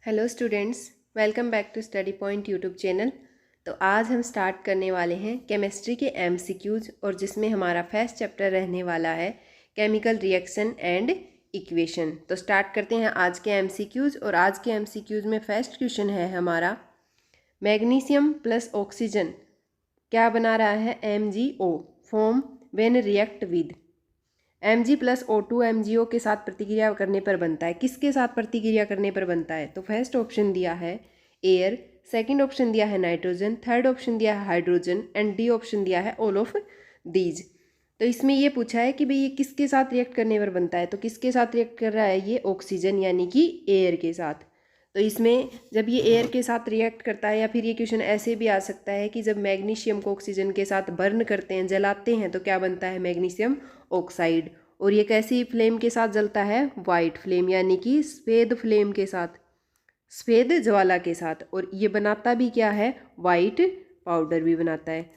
Hello students, welcome back to study point YouTube channel. तो आज हम स्टार्ट करने वाले हैं केमिस्ट्री के एमसीक्यूज और जिसमें हमारा फर्स्ट चैप्टर रहने वाला है केमिकल रिएक्शन एंड इक्वेशन। तो स्टार्ट करते हैं आज के एमसीक्यूज। और आज के एमसीक्यूज में फर्स्ट क्वेश्चन है हमारा, मैग्नीशियम प्लस ऑक्सीजन क्या बना रहा है? MgO form when react with Mg+O2 MgO के साथ प्रतिक्रिया करने पर बनता है। किसके साथ प्रतिक्रिया करने पर बनता है? तो फर्स्ट ऑप्शन दिया है एयर, सेकंड ऑप्शन दिया है नाइट्रोजन, थर्ड ऑप्शन दिया है हाइड्रोजन एंड डी ऑप्शन दिया है ऑल ऑफ दीज। तो इसमें ये पूछा है कि भाई ये किसके साथ रिएक्ट करने पर बनता है। तो किसके साथ रिएक्ट कर रहा है? ये ऑक्सीजन यानी कि एयर के साथ। तो इसमें जब ये एयर के साथ रिएक्ट करता है, या फिर ये क्वेश्चन ऐसे भी आ सकता है कि जब मैग्नीशियम को ऑक्सीजन के साथ बर्न करते हैं, जलाते हैं, तो क्या बनता है? Magnesium oxide. और ये कैसी फ्लेम के साथ जलता है? वाइट फ्लेम यानी कि सफ़ेद फ्लेम के साथ, सफ़ेद ज्वाला के साथ। और ये बनाता भी क्या है? वाइट पाउडर भी बनाता है।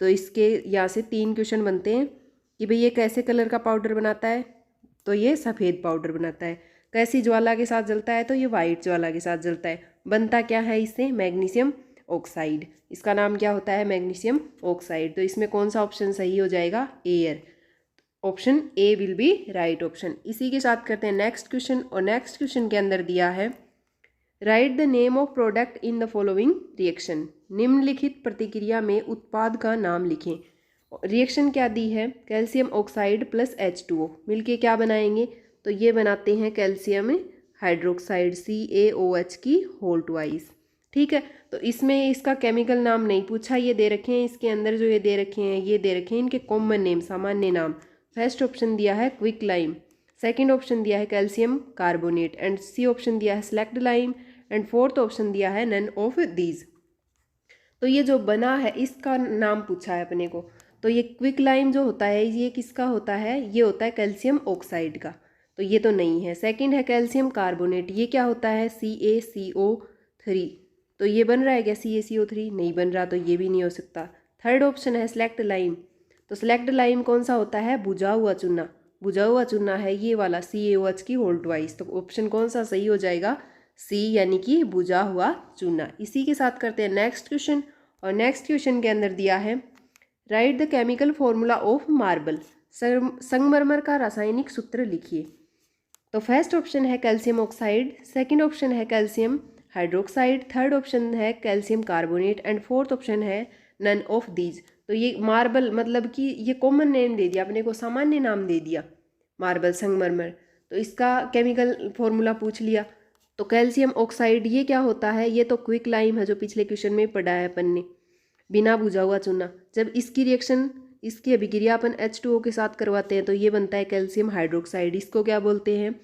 तो इसके यहाँ से 3 क्वेश्चन बनते हैं कि भाई ये कैसे कलर का पाउडर बनाता है? तो ये सफ़ेद पाउडर बनाता है। कैसी ज्वाला के साथ जलता है? तो ये वाइट ज्वाला के साथ जलता है। बनता क्या है इससे? Magnesium oxide. इसका नाम क्या होता है? Magnesium oxide. तो इसमें कौन सा ऑप्शन सही हो जाएगा? Air. Option A will be right option. इसी के साथ करते हैं नेक्स्ट क्वेश्चन। और नेक्स्ट क्वेश्चन के अंदर दिया है, right the name of product in the following reaction. निम्नलिखित प्रतिक्रिया में उत्पाद का नाम लिखें। रिएक्शन क्या दी है? कैल्शियम ऑक्साइड प्लस H2O मिलके क्या बनाएंगे? तो ये बनाते हैं कैल्शियम हाइड्रोक्साइड CaOH की होल ट्वाइस। ठीक है। तो इसमें इसका केमिकल नाम नहीं पूछा, ये दे रखे हैं इसके अंदर, जो ये दे रखे हैं, ये दे रखे हैं इनके कॉमन नेम, सामान्य नाम। फर्स्ट ऑप्शन दिया है क्विक लाइम, सेकंड ऑप्शन दिया है calcium carbonate and C option दिया है slaked lime and fourth option दिया है नन ऑफ दीज। तो ये जो बना है इसका नाम पूछा है अपने को। तो ये क्विक लाइम जो होता है ये किसका होता है? ये होता है कैल्शियम ऑक्साइड का। तो ये तो नहीं है। सेकंड है कैल्शियम कार्बोनेट, ये क्या होता है? CaCO3। तो ये बन रहा है क्या CaCO3? नहीं बन रहा, तो ये भी नहीं हो सकता। थर्ड ऑप्शन है सेलेक्ट लाइम। तो सेलेक्ट लाइम कौन सा होता है? बुझा हुआ चूना। बुझा हुआ चूना है ये वाला CaOH की होल ट्वाइस। तो ऑप्शन कौन सा सही हो जाएगा? सी यानी कि बुझा हुआ चूना। इसी के साथ करते हैं नेक्स्ट क्वेश्चन। और नेक्स्ट क्वेश्चन के अंदर दिया है, right the chemical formula of marble. संगमरमर का रासायनिक सूत्र लिखिए। तो फर्स्ट ऑप्शन है कैल्शियम ऑक्साइड, सेकंड ऑप्शन है कैल्शियम हाइड्रोक्साइड, थर्ड ऑप्शन है calcium carbonate and fourth option है नन ऑफ दीज। तो ये मार्बल मतलब कि ये कॉमन नेम दे दिया अपने को, सामान्य नाम दे दिया मार्बल, संगमरमर। तो इसका केमिकल फॉर्मूला पूछ लिया। तो कैल्शियम ऑक्साइड ये क्या होता है? ये तो क्विक लाइम है जो पिछले क्वेश्चन में पढ़ा है अपन ने, बिना बुझा हुआ चूना। जब इसकी रिएक्शन, इसकी अभिक्रिया अपन H2O के साथ करवाते हैं तो ये बनता है कैल्शियम हाइड्रोक्साइड। इसको क्या बोलते हैं?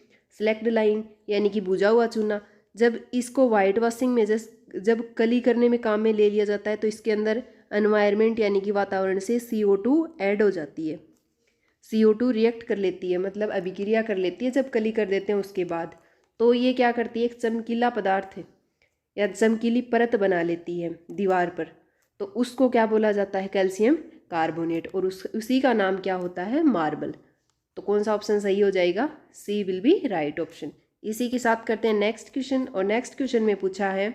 सेलेक्ट लाइन यानी कि बुझा हुआ चूना। जब इसको वाइट वॉशिंग में जब कली करने में काम में ले लिया जाता है तो इसके अंदर एनवायरनमेंट यानी कि वातावरण से CO2 ऐड हो जाती है। CO2 रिएक्ट कर लेती है, मतलब अभिक्रिया कर लेती है जब कली कर देते हैं उसके बाद। तो ये क्या करती है? एक चमकीला पदार्थ है या चमकीली परत बना लेती है दीवार पर। तो उसको क्या बोला जाता है? Calcium carbonate. और उसी का नाम क्या होता है? मार्बल। तो कौन सा ऑप्शन सही हो जाएगा? सी विल बी राइट ऑप्शन। इसी के साथ करते हैं नेक्स्ट क्वेश्चन। और नेक्स्ट क्वेश्चन में पूछा है,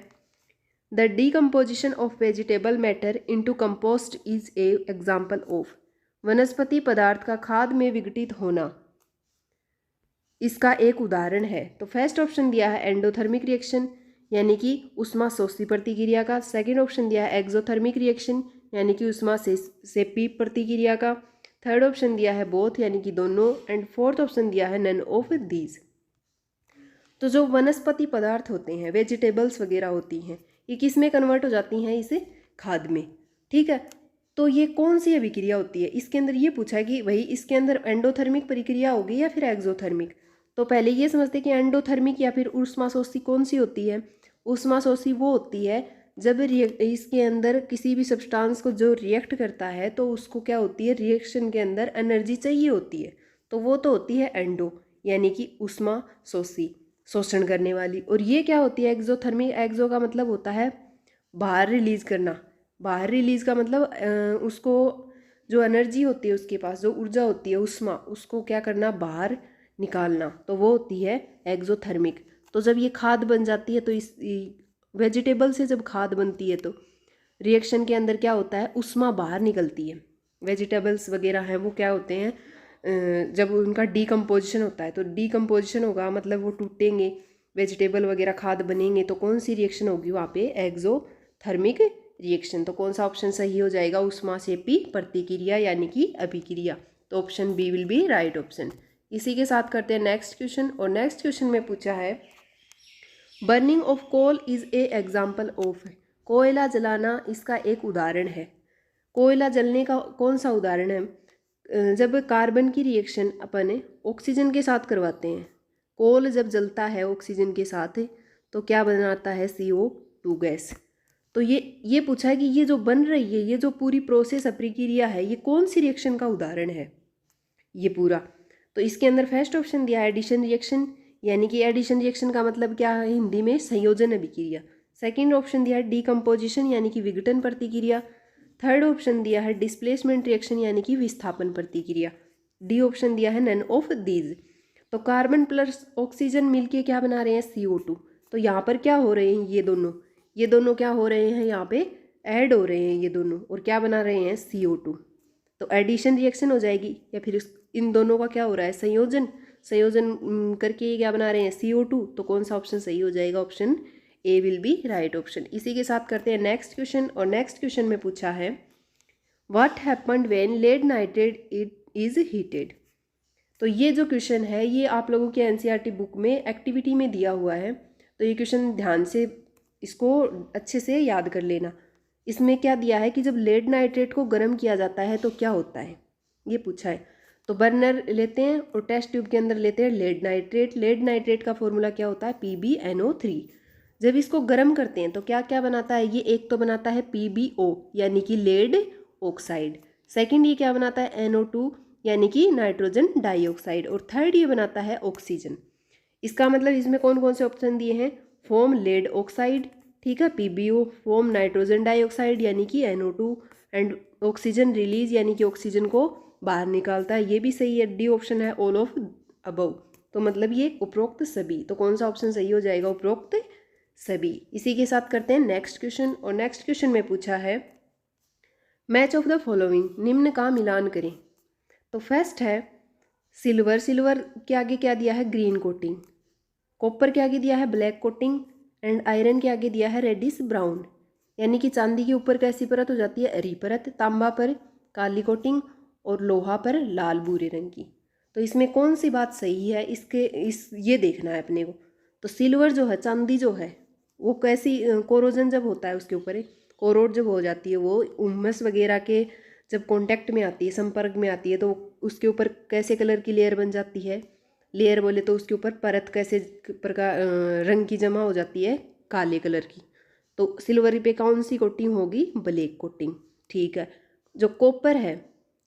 the decomposition of vegetable matter into compost is a example of. वनस्पति पदार्थ का खाद में विघटित होना इसका एक उदाहरण है। तो फर्स्ट ऑप्शन दिया है एंडोथर्मिक रिएक्शन यानी कि उष्मा शोषी प्रतिक्रिया का, सेकंड ऑप्शन दिया है एक्सोथर्मिक रिएक्शन यानी कि उष्मा सेपी प्रतिक्रिया का, थर्ड ऑप्शन दिया है बोथ यानी कि दोनों, एंड फोर्थ ऑप्शन दिया है नन ऑफ दीज। तो जो वनस्पति पदार्थ होते हैं, वेजिटेबल्स वगैरह होती हैं, ये किस में कन्वर्ट हो जाती हैं? इसे खाद में। ठीक है। तो ये कौन सी अभिक्रिया होती है? इसके अंदर ये पूछा है कि भाई इसके अंदर एंडोथर्मिक प्रक्रिया होगी या फिर एक्सोथर्मिक। तो पहले ये समझते हैं कि एंडोथर्मिक या फिर ऊष्माशोषी कौन सी होती है। ऊष्माशोषी वो होती है जब इसके अंदर किसी भी सब्सटेंस को जो रिएक्ट करता है तो उसको क्या होती है? रिएक्शन के अंदर एनर्जी चाहिए होती है, तो वो तो होती है एंडो यानी कि ऊष्माशोषी, शोषण करने वाली। और ये क्या होती है? एक्सोथर्मिक। एक्सो का मतलब होता है बाहर रिलीज करना। बाहर रिलीज का मतलब उसको जो एनर्जी होती है, उसके पास जो ऊर्जा होती है, उष्मा, उसको क्या करना? बाहर निकालना। तो वो होती है एक्सोथर्मिक। तो जब ये खाद बन जाती है तो इस वेजिटेबल से जब खाद बनती है तो रिएक्शन के अंदर क्या होता है, उष्मा बाहर निकलती है। वेजिटेबल्स वगैरह हैं वो क्या होते हैं, जब उनका डीकम्पोजिशन होता है तो डीकम्पोजिशन होगा मतलब वो टूटेंगे, वेजिटेबल वगैरह खाद बनेंगे, तो कौन सी रिएक्शन होगी वहाँ पे, एक्सोथर्मिक रिएक्शन। तो कौन सा ऑप्शन सही हो जाएगा, ऊष्माक्षेपी प्रतिक्रिया यानी कि अभिक्रिया। तो option B will be right option. इसी के साथ करते हैं नेक्स्ट क्वेश्चन, और नेक्स्ट क्वेश्चन में पूछा है burning of coal is a example of, कोयला जलाना इसका एक उदाहरण है। कोयला जलने का कौन सा उदाहरण है, जब कार्बन की रिएक्शन अपन ऑक्सीजन के साथ करवाते हैं, कोल जब जलता है ऑक्सीजन के साथ तो क्या बनाता है, CO2 गैस। तो ये पूछा है कि ये जो बन रही है, ये जो पूरी प्रोसेस प्रक्रिया है, ये कौन सी रिएक्शन का उदाहरण है ये पूरा। तो इसके अंदर फर्स्ट ऑप्शन दिया है एडिशन रिएक्शन, यानी कि एडिशन रिएक्शन का मतलब क्या है हिंदी में, संयोजन अभिक्रिया। सेकेंड ऑप्शन दिया है डीकम्पोजिशन यानी कि विघटन प्रतिक्रिया। थर्ड ऑप्शन दिया है डिस्प्लेसमेंट रिएक्शन यानी कि विस्थापन प्रतिक्रिया। डी ऑप्शन दिया है नन ऑफ दीज। तो कार्बन प्लस ऑक्सीजन मिलके क्या बना रहे हैं, CO2। तो यहाँ पर क्या हो रहे हैं, ये दोनों क्या हो रहे हैं, यहाँ पे ऐड हो रहे हैं ये दोनों, और क्या बना रहे हैं, CO2। तो एडिशन रिएक्शन हो जाएगी, या फिर इन दोनों का क्या हो रहा है, संयोजन करके ये क्या बना रहे हैं, CO2। तो कौन सा ऑप्शन सही हो जाएगा, option A will be right option. इसी के साथ करते हैं नेक्स्ट क्वेश्चन, और नेक्स्ट क्वेश्चन में पूछा है what happened when lead nitrate is heated. तो ये जो क्वेश्चन है ये आप लोगों के NCERT बुक में एक्टिविटी में दिया हुआ है, तो ये क्वेश्चन ध्यान से इसको अच्छे से याद कर लेना। इसमें क्या दिया है कि जब लेड नाइट्रेट को गर्म किया जाता है तो क्या होता है, ये पूछा है। तो बर्नर लेते हैं और टेस्ट ट्यूब के अंदर लेते हैं लेड नाइट्रेट। लेड नाइट्रेट का फॉर्मूला क्या होता है, PbNO3। जब इसको गर्म करते हैं तो क्या क्या बनाता है, ये एक तो बनाता है PbO यानी कि लेड ऑक्साइड। सेकंड ये क्या बनाता है, NO2 यानी कि नाइट्रोजन डाइऑक्साइड। और थर्ड ये बनाता है ऑक्सीजन। इसका मतलब इसमें कौन कौन से ऑप्शन दिए हैं, फॉर्म लेड ऑक्साइड, ठीक है, PbO, फॉर्म नाइट्रोजन डाइऑक्साइड यानी कि NO2, एंड ऑक्सीजन रिलीज यानी कि ऑक्सीजन को बाहर निकालता है, ये भी सही है। डी ऑप्शन है ऑल ऑफ अबव। तो मतलब ये उपरोक्त सभी। तो कौन सा ऑप्शन सही हो जाएगा, उपरोक्त सभी। इसी के साथ करते हैं नेक्स्ट क्वेश्चन, और नेक्स्ट क्वेश्चन में पूछा है मैच ऑफ द फॉलोइंग, निम्न का मिलान करें। तो फर्स्ट है सिल्वर, सिल्वर के आगे क्या दिया है, ग्रीन कोटिंग। कॉपर के आगे दिया है ब्लैक कोटिंग, एंड आयरन के आगे दिया है रेडिश ब्राउन, यानी कि चांदी के ऊपर कैसी परत हो जाती है, हरी परत, तांबा पर काली कोटिंग, और लोहा पर लाल भूरे रंग की। तो इसमें कौन सी बात सही है, ये देखना है अपने को। तो सिल्वर जो है, चांदी जो है, वो कैसी कोरोजन जब होता है उसके ऊपर, कोरोड जब हो जाती है, वो उमस वगैरह के जब कांटेक्ट में आती है, संपर्क में आती है, तो उसके ऊपर कैसे कलर की लेयर बन जाती है, लेयर बोले तो उसके ऊपर परत कैसे प्रकार रंग की जमा हो जाती है, काले कलर की। तो सिल्वर पे कौन सी कोटिंग होगी, ब्लैक कोटिंग, ठीक है। जो कॉपर है,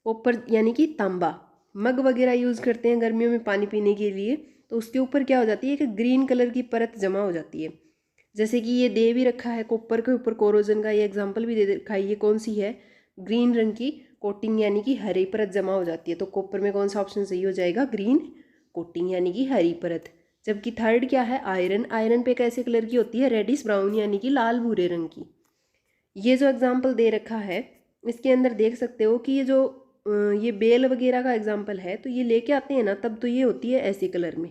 कॉपर यानी कि तांबा, मग वगैरह यूज़ करते हैं गर्मियों में पानी पीने के लिए, तो उसके ऊपर क्या हो जाती है कि ग्रीन कलर की परत जमा हो जाती है। जैसे कि ये दे भी रखा है कॉपर के ऊपर कोरोजन का, ये एग्जाम्पल भी दे रखा है, ये कौन सी है, ग्रीन रंग की कोटिंग यानी कि हरी परत जमा हो जाती है। तो कॉपर में कौन सा ऑप्शन सही हो जाएगा, ग्रीन कोटिंग यानी कि हरी परत। जबकि थर्ड क्या है, आयरन, आयरन पे कैसे कलर की होती है, रेडिश ब्राउन यानी कि लाल भूरे रंग की। ये जो एग्जाम्पल दे रखा है इसके अंदर देख सकते हो कि ये बेल वगैरह का एग्जाम्पल है, तो ये लेके आते हैं ना तब तो ये होती है ऐसे कलर में,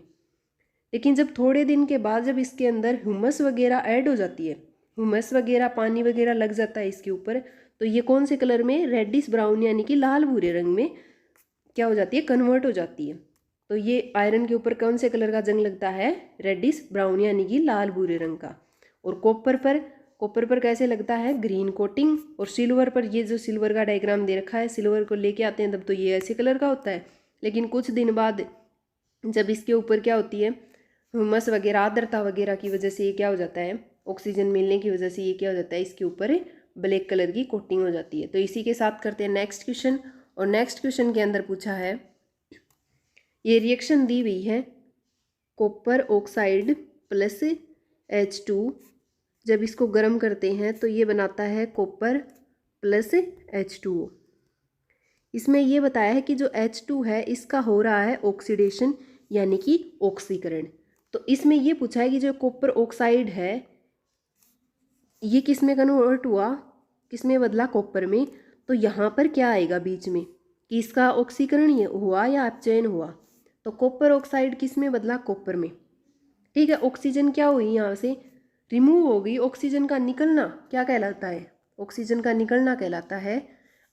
लेकिन जब थोड़े दिन के बाद जब इसके अंदर ह्यूमस वगैरह ऐड हो जाती है, ह्यूमस वगैरह पानी वगैरह लग जाता है इसके ऊपर, तो ये कौन से कलर में, रेडिश ब्राउन यानी कि लाल भूरे रंग में क्या हो जाती है, कन्वर्ट हो जाती है। तो ये आयरन के ऊपर कौन से कलर का जंग लगता है, रेडिश ब्राउन यानी कि लाल भूरे रंग का। और कॉपर पर कैसे लगता है, ग्रीन कोटिंग। और सिल्वर पर, ये जो सिल्वर का डायग्राम दे रखा है, सिल्वर को लेके आते हैं तब तो ये ऐसे कलर का होता है, लेकिन कुछ दिन बाद जब इसके ऊपर क्या होती है, ह्यूमस वगैरह, आर्द्रता वगैरह की वजह से ये क्या हो जाता है, ऑक्सीजन मिलने की वजह से ये क्या हो जाता है, इसके ऊपर ब्लैक कलर की कोटिंग हो जाती है। तो इसी के साथ करते हैं नेक्स्ट क्वेश्चन, और नेक्स्ट क्वेश्चन के अंदर पूछा है, ये रिएक्शन दी हुई है, कॉपर ऑक्साइड प्लस H2, जब इसको गर्म करते हैं तो ये बनाता है कॉपर प्लस H2O। इसमें ये बताया है कि जो H2 है इसका हो रहा है ऑक्सीडेशन यानी कि ऑक्सीकरण। तो इसमें ये पूछा है कि जो कॉपर ऑक्साइड है ये किस में कन्वर्ट हुआ, किस में बदला, कॉपर में। तो यहाँ पर क्या आएगा बीच में कि इसका ऑक्सीकरण हुआ या अपचयन हुआ। तो कॉपर ऑक्साइड किस में बदला, कॉपर में। ठीक है, ऑक्सीजन क्या हुई यहाँ से रिमूव हो गई, ऑक्सीजन का निकलना क्या कहलाता है, ऑक्सीजन का निकलना कहलाता है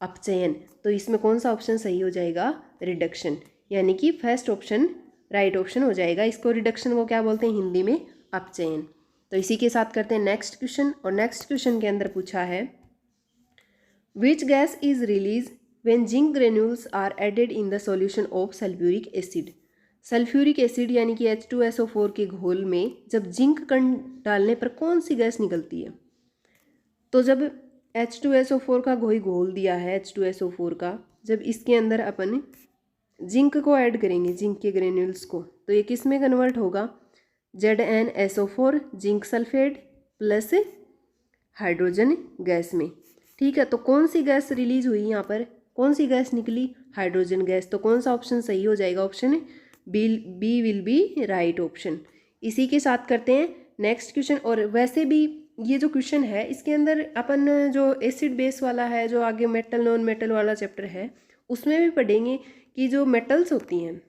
अपचयन। तो इसमें कौन सा ऑप्शन सही हो जाएगा, रिडक्शन, यानी कि फर्स्ट ऑप्शन राइट ऑप्शन हो जाएगा। इसको रिडक्शन को क्या बोलते हैं हिंदी में, अपचयन। तो इसी के साथ करते हैं नेक्स्ट क्वेश्चन। और नेक्स्ट क्वेश्चन के अंदर पूछा है which gas is release when zinc granules are added in the solution of sulphuric acid. Sulphuric acid यानी कि H2SO4 के घोल में जब जिंक कण डालने पर कौन सी गैस निकलती है। तो जब H2SO4 का कोई घोल दिया है H2SO4 का, जब इसके अंदर अपन जिंक को ऐड करेंगे, जिंक के ग्रेन्यूल्स को, तो ये किस में कन्वर्ट होगा, ZnSO4 zinc sulphate plus hydrogen gas में। ठीक है, तो कौन सी गैस रिलीज हुई यहाँ पर, कौन सी गैस निकली, हाइड्रोजन गैस। तो कौन सा ऑप्शन सही हो जाएगा, option B will be right option. इसी के साथ करते हैं नेक्स्ट क्वेश्चन। और वैसे भी ये जो क्वेश्चन है इसके अंदर अपन जो एसिड बेस वाला है, जो आगे मेटल नॉन मेटल वाला चैप्टर है, उसमें भी पढ़ेंगे कि जो मेटल्स होती हैं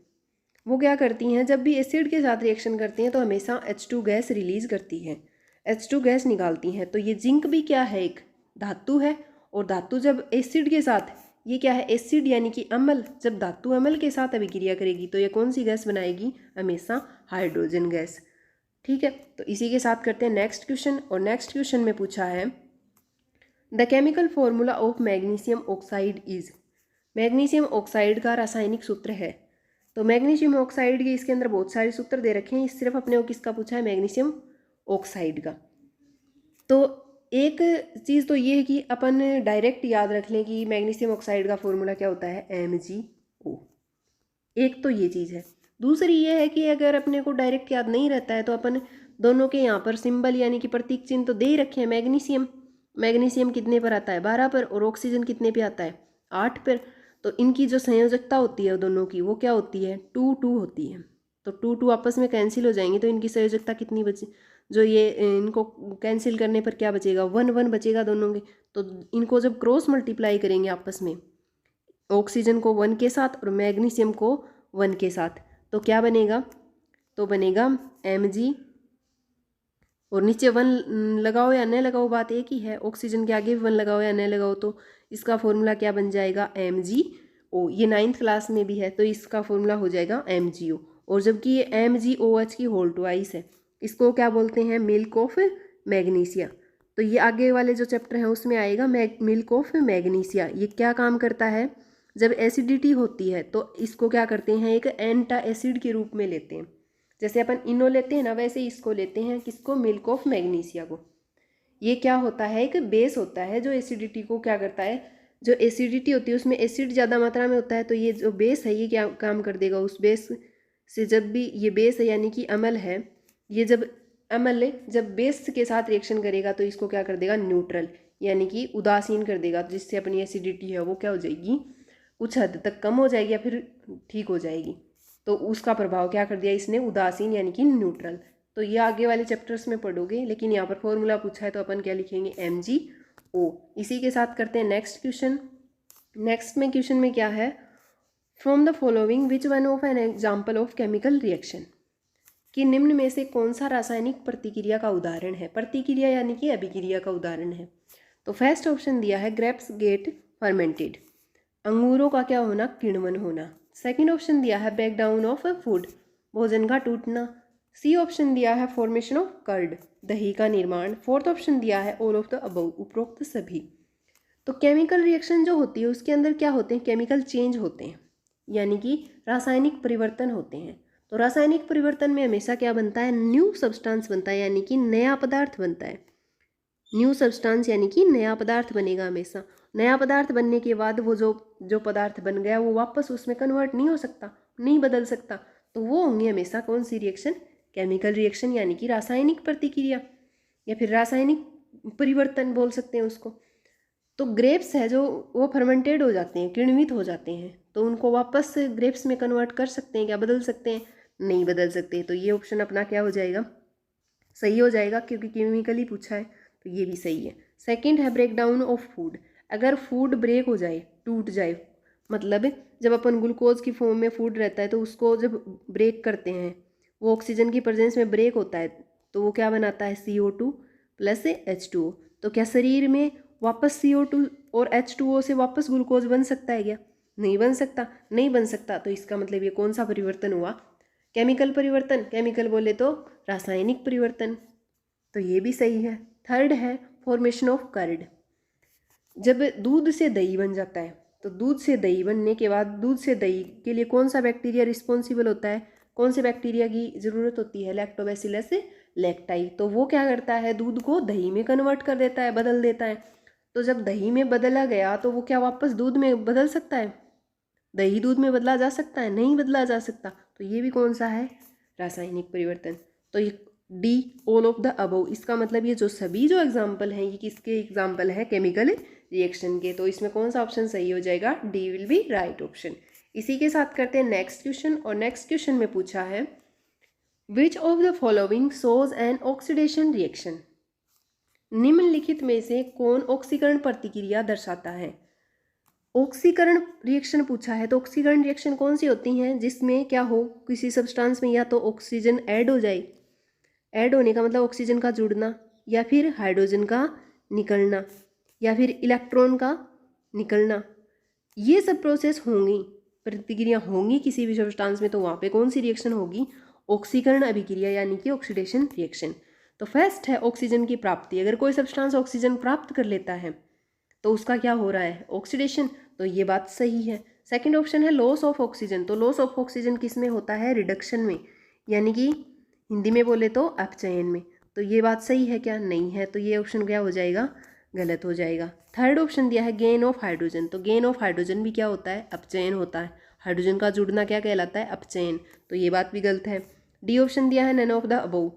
वो क्या करती हैं, जब भी एसिड के साथ रिएक्शन करती हैं तो हमेशा H2 गैस रिलीज करती है, H2 गैस निकालती हैं। तो ये जिंक भी क्या है, एक धातु है। और धातु जब एसिड के साथ, ये क्या है एसिड यानी कि अम्ल, जब धातु अम्ल के साथ अभिक्रिया करेगी तो ये कौन सी गैस बनाएगी, हमेशा हाइड्रोजन गैस। ठीक है, तो इसी के साथ करते हैं नेक्स्ट क्वेश्चन। और नेक्स्ट क्वेश्चन में पूछा है the chemical formula of magnesium oxide is. Magnesium oxide का रासायनिक सूत्र है। तो मैग्नीशियम ऑक्साइड के इसके अंदर बहुत सारे सूत्र दे रखे हैं, सिर्फ अपने को किसका पूछा है, मैग्नीशियम ऑक्साइड का। तो एक चीज़ तो ये है कि अपन डायरेक्ट याद रख लें कि मैग्नीशियम ऑक्साइड का फॉर्मूला क्या होता है, MgO। एक तो ये चीज़ है। दूसरी ये है कि अगर अपने को डायरेक्ट याद नहीं रहता है तो अपन दोनों के यहाँ पर सिंबल यानी कि प्रतीक चिन्ह तो दे ही रखे हैं। मैग्नीशियम, मैग्नीशियम कितने पर आता है, 12 पर, और ऑक्सीजन कितने पे आता है, 8 पर। तो इनकी जो संयोजकता होती है दोनों की, वो क्या होती है, 2-2 होती है। तो 2-2 आपस में कैंसिल हो जाएंगी, तो इनकी संयोजकता कितनी बची, जो ये इनको कैंसिल करने पर क्या बचेगा, 1-1 बचेगा दोनों के। तो इनको जब क्रॉस मल्टीप्लाई करेंगे आपस में, ऑक्सीजन को 1 के साथ और मैग्नीशियम को 1 के साथ, तो क्या बनेगा, तो बनेगा Mg, और नीचे 1 लगाओ या न लगाओ बात एक ही है, ऑक्सीजन के आगे भी 1 लगाओ या न लगाओ तो इसका फॉर्मूला क्या बन जाएगा, MgO। ये 9th क्लास में भी है, तो इसका फॉर्मूला हो जाएगा MgO। और जबकि ये MgOH की होल ट्वाइस है, इसको क्या बोलते हैं, मिल्क ऑफ मैग्नीशिया। तो ये आगे वाले जो चैप्टर हैं उसमें आएगा मिल्क ऑफ मैग्नीशिया। ये क्या काम करता है, जब एसिडिटी होती है तो इसको क्या करते हैं, एक एंटा एसिड के रूप में लेते हैं। जैसे अपन इनो लेते हैं ना, वैसे इसको लेते हैं, किसको, मिल्क ऑफ मैग्नीशिया को। ये क्या होता है, एक बेस होता है जो एसिडिटी को क्या करता है, जो एसिडिटी होती है उसमें एसिड ज़्यादा मात्रा में होता है, तो ये जो बेस है ये क्या काम कर देगा, उस बेस से, जब भी ये बेस है यानी कि अम्ल है, ये जब अम्ल जब बेस के साथ रिएक्शन करेगा तो इसको क्या कर देगा, न्यूट्रल यानी कि उदासीन कर देगा, जिससे अपनी एसिडिटी है वो क्या हो जाएगी, कुछ हद तक कम हो जाएगी या फिर ठीक हो जाएगी। तो उसका प्रभाव क्या कर दिया इसने, उदासीन यानी कि न्यूट्रल। तो ये आगे वाले चैप्टर्स में पढ़ोगे, लेकिन यहाँ पर फॉर्मूला पूछा है तो अपन क्या लिखेंगे, MgO। इसी के साथ करते हैं नेक्स्ट क्वेश्चन। नेक्स्ट में क्वेश्चन में क्या है, from the following which one of N example of chemical reaction, कि निम्न में से कौन सा रासायनिक प्रतिक्रिया का उदाहरण है। प्रतिक्रिया यानी कि अभिक्रिया का उदाहरण है। तो फर्स्ट ऑप्शन दिया है ग्रेप्स गेट फर्मेंटेड, अंगूरों का क्या होना, किण्वन होना। सेकंड ऑप्शन दिया है ब्रेक डाउन ऑफ फूड, भोजन का टूटना। सी ऑप्शन दिया है फॉर्मेशन ऑफ कर्ड, दही का निर्माण। फोर्थ ऑप्शन दिया है ऑल ऑफ द अबव, उपरोक्त सभी। तो केमिकल रिएक्शन जो होती है उसके अंदर क्या होते हैं, केमिकल चेंज होते हैं, यानी कि रासायनिक परिवर्तन होते हैं। तो रासायनिक परिवर्तन में हमेशा क्या बनता है, न्यू सब्सटेंस बनता है, यानी कि नया पदार्थ बनता है। न्यू सब्सटेंस यानी कि नया पदार्थ बनेगा हमेशा। नया पदार्थ बनने के बाद वो जो पदार्थ बन गया वो वापस उसमें कन्वर्ट नहीं हो सकता, नहीं बदल सकता। तो वो होंगी हमेशा कौन सी रिएक्शन, केमिकल रिएक्शन, यानी कि रासायनिक प्रतिक्रिया या फिर रासायनिक परिवर्तन बोल सकते हैं उसको। तो ग्रेप्स है जो वो फर्मेंटेड हो जाते हैं, किण्वित हो जाते हैं, तो उनको वापस ग्रेप्स में कन्वर्ट कर सकते हैं क्या, बदल सकते हैं। नहीं बदल सकते। तो ये ऑप्शन अपना क्या हो जाएगा, सही हो जाएगा, क्योंकि केमिकली पूछा है तो ये भी सही है। सेकंड है ब्रेक डाउन ऑफ फूड। अगर फूड ब्रेक हो जाए, टूट जाए, मतलब जब अपन ग्लूकोज की फॉर्म में फूड रहता है तो उसको जब ब्रेक करते हैं, वो ऑक्सीजन की प्रेजेंस में ब्रेक होता है, तो वो क्या बनाता है, CO2 प्लस H2O। तो क्या शरीर में वापस CO2 और H2O से वापस ग्लूकोज बन सकता है क्या, नहीं बन सकता, नहीं बन सकता। तो इसका मतलब ये कौन सा परिवर्तन हुआ, केमिकल परिवर्तन। केमिकल बोले तो रासायनिक परिवर्तन, तो ये भी सही है। थर्ड है फॉर्मेशन ऑफ कर्ड। जब दूध से दही बन जाता है, तो दूध से दही बनने के बाद दूध से दही के लिए कौन सा बैक्टीरिया रिस्पॉन्सिबल होता है, कौन से बैक्टीरिया की ज़रूरत होती है, लैक्टोबैसिलस लैक्टाई। तो वो क्या करता है, दूध को दही में कन्वर्ट कर देता है, बदल देता है। तो जब दही में बदला गया तो वो क्या वापस दूध में बदल सकता है, दही दूध में बदला जा सकता है, नहीं बदला जा सकता। तो ये भी कौन सा है, रासायनिक परिवर्तन। तो ये D all of the above, इसका मतलब ये जो सभी जो एग्जाम्पल हैं ये किसके एग्जाम्पल है, केमिकल रिएक्शन के। तो इसमें कौन सा ऑप्शन सही हो जाएगा, D will be right option. इसी के साथ करते हैं नेक्स्ट क्वेश्चन। और नेक्स्ट क्वेश्चन में पूछा है which of the following shows an oxidation reaction. निम्नलिखित में से कौन ऑक्सीकरण प्रतिक्रिया दर्शाता है। ऑक्सीकरण रिएक्शन पूछा है, तो ऑक्सीकरण रिएक्शन कौन सी होती हैं, जिसमें क्या हो, किसी सब्सटेंस में या तो ऑक्सीजन ऐड हो जाए, ऐड होने का मतलब ऑक्सीजन का जुड़ना, या फिर हाइड्रोजन का निकलना, या फिर इलेक्ट्रॉन का निकलना। ये सब प्रोसेस होंगी, प्रतिक्रिया होंगी किसी भी सब्सटेंस में, तो वहाँ पे कौन सी रिएक्शन होगी, ऑक्सीकरण अभिक्रिया यानी कि ऑक्सीडेशन रिएक्शन। तो फर्स्ट है ऑक्सीजन की प्राप्ति। अगर कोई सब्सटेंस ऑक्सीजन प्राप्त कर लेता है तो उसका क्या हो रहा है, ऑक्सीडेशन। तो ये बात सही है। सेकंड ऑप्शन है लॉस ऑफ ऑक्सीजन। तो लॉस ऑफ ऑक्सीजन किस में होता है, रिडक्शन में, यानी कि हिंदी में बोले तो अपचयन में। तो ये बात सही है क्या, नहीं है। तो ये ऑप्शन क्या हो जाएगा, गलत हो जाएगा। थर्ड ऑप्शन दिया है गेन ऑफ हाइड्रोजन। तो गेन ऑफ हाइड्रोजन भी क्या होता है, अपचयन होता है। हाइड्रोजन का जुड़ना क्या कहलाता है, अपचयन। तो ये बात भी गलत है। डी ऑप्शन दिया है नन ऑफ द अबव।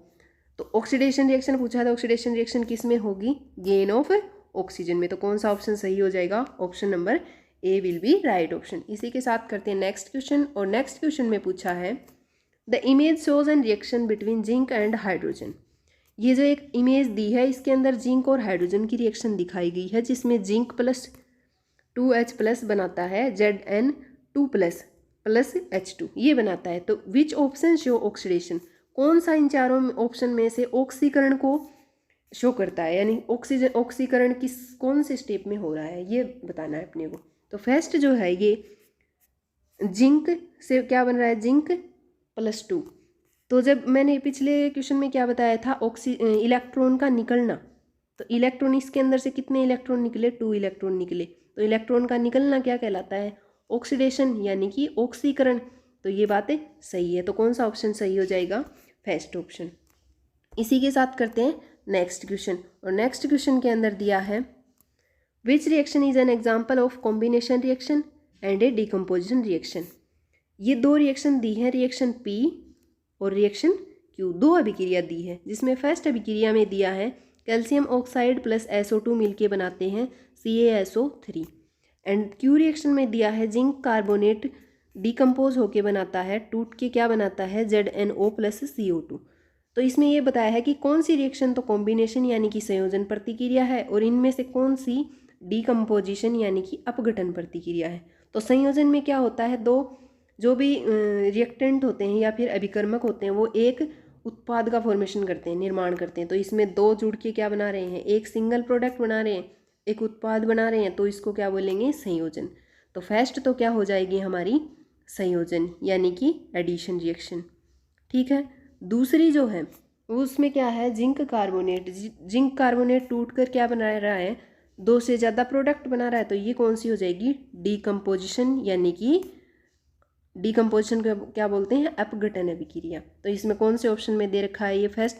तो ऑक्सीडेशन रिएक्शन पूछा था, ऑक्सीडेशन रिएक्शन किस में होगी, गेन ऑफ ऑक्सीजन में। तो कौन सा ऑप्शन सही हो जाएगा, option number A will be right option. इसी के साथ करते हैं नेक्स्ट क्वेश्चन। और नेक्स्ट क्वेश्चन में पूछा है the image shows N reaction between zinc and hydrogen. ये जो एक इमेज दी है इसके अंदर जिंक और हाइड्रोजन की रिएक्शन दिखाई गई है, जिसमें जिंक प्लस 2H प्लस बनाता है Zn2 प्लस प्लस H2 ये बनाता है। तो विच ऑप्शन शो ऑक्सीडेशन, कौन सा इन चारों ऑप्शन में से ऑक्सीकरण को शो करता है, यानी ऑक्सीकरण किस कौन से स्टेप में हो रहा है ये बताना है अपने को। तो फर्स्ट जो है ये जिंक से क्या बन रहा है, जिंक +2। तो जब मैंने पिछले क्वेश्चन में क्या बताया था, इलेक्ट्रॉन का निकलना, तो इलेक्ट्रॉन इसके अंदर से कितने इलेक्ट्रॉन निकले, 2 इलेक्ट्रॉन निकले। तो इलेक्ट्रॉन का निकलना क्या कहलाता है, ऑक्सीडेशन यानी कि ऑक्सीकरण। तो ये बातें सही है। तो कौन सा ऑप्शन सही हो जाएगा, फर्स्ट ऑप्शन। इसी के साथ करते हैं नेक्स्ट क्वेश्चन। और नेक्स्ट क्वेश्चन के अंदर दिया है which reaction is an example of combination reaction and A decomposition reaction. ये दो रिएक्शन दी है, रिएक्शन P और रिएक्शन Q, दो अभिक्रिया दी है, जिसमें फर्स्ट अभिक्रिया में दिया है कैल्शियम ऑक्साइड प्लस SO2 मिलके बनाते हैं CaSO3। एंड Q रिएक्शन में दिया है जिंक कार्बोनेट डिकम्पोज होके बनाता है, टूट के क्या बनाता है ZnO प्लस CO2। तो इसमें ये बताया है कि कौन सी रिएक्शन तो कॉम्बिनेशन यानी कि संयोजन प्रतिक्रिया है, और इनमें से कौन सी डिकम्पोजिशन यानी कि अपघटन प्रतिक्रिया है। तो संयोजन में क्या होता है, दो जो भी रिएक्टेंट होते हैं या फिर अभिकर्मक होते हैं वो एक उत्पाद का फॉर्मेशन करते हैं, निर्माण करते हैं। तो इसमें दो जुड़ के क्या बना रहे हैं, एक सिंगल प्रोडक्ट बना रहे हैं, एक उत्पाद बना रहे हैं, तो इसको क्या बोलेंगे, संयोजन। तो फर्स्ट तो क्या हो जाएगी हमारी संयोजन यानी कि एडिशन रिएक्शन, ठीक है। दूसरी जो है उसमें क्या है, जिंक कार्बोनेट, जिंक कार्बोनेट टूट कर क्या बना रहा है, दो से ज़्यादा प्रोडक्ट बना रहा है। तो ये कौन सी हो जाएगी, डिकम्पोजिशन यानी कि डिकम्पोजिशन को क्या बोलते हैं, अपघटन अभिक्रिया। तो इसमें कौन से ऑप्शन में दे रखा है, ये फर्स्ट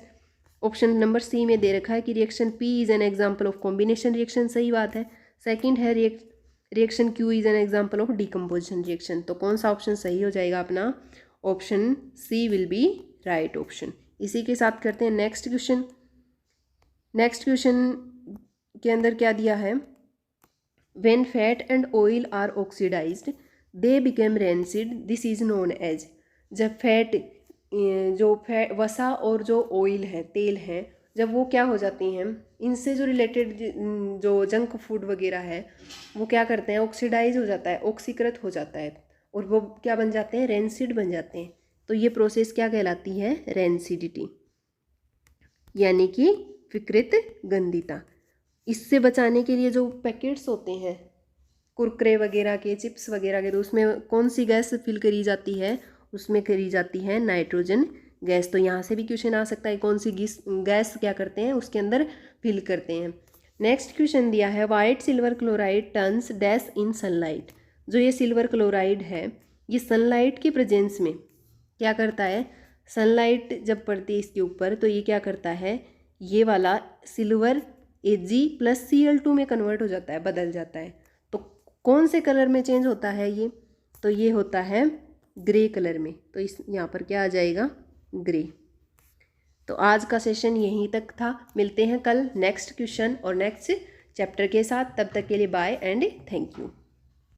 ऑप्शन नंबर सी में दे रखा है कि reaction P is an example of combination reaction, सही बात है। सेकंड है reaction Q is an example of decomposition reaction. तो कौन सा ऑप्शन सही हो जाएगा अपना, option C will be right option. इसी के साथ करते हैं नेक्स्ट क्वेश्चन। नेक्स्ट क्वेश्चन के अंदर क्या दिया है, when fat and oil are oxidized they became rancid, this is known as. जब फैट जो वसा और जो ऑयल है, तेल है, जब वो क्या हो जाती हैं, इनसे जो रिलेटेड जो जंक फूड वगैरह है वो क्या करते हैं, ऑक्सीडाइज हो जाता है, ऑक्सीकृत हो जाता है और वो क्या बन जाते हैं, रेंसिड बन जाते हैं। तो ये प्रोसेस क्या कहलाती है, रेंसिडिटी, यानी कि विकृत गंधिता। इससे बचाने के लिए जो पैकेट्स होते हैं कुरकुरे वगैरह के, चिप्स वगैरह के, तो उसमें कौन सी गैस फिल करी जाती है, उसमें करी जाती है नाइट्रोजन गैस। तो यहाँ से भी क्वेश्चन आ सकता है, कौन सी गैस क्या करते हैं, उसके अंदर फिल करते हैं। नेक्स्ट क्वेश्चन दिया है, white silver chloride turns dash in sunlight. जो ये सिल्वर क्लोराइड है, ये सनलाइट की प्रेजेंस में क्या करता है, सनलाइट जब पड़ती है इसके ऊपर तो ये क्या करता है, ये वाला सिल्वर Ag+Cl2 में कन्वर्ट हो जाता है, बदल जाता है। तो कौन से कलर में चेंज होता है ये, तो ये होता है ग्रे कलर में। तो इस यहाँ पर क्या आ जाएगा, ग्रे। तो आज का सेशन यहीं तक था, मिलते हैं कल नेक्स्ट क्वेश्चन और नेक्स्ट चैप्टर के साथ। तब तक के लिए बाय एंड थैंक यू।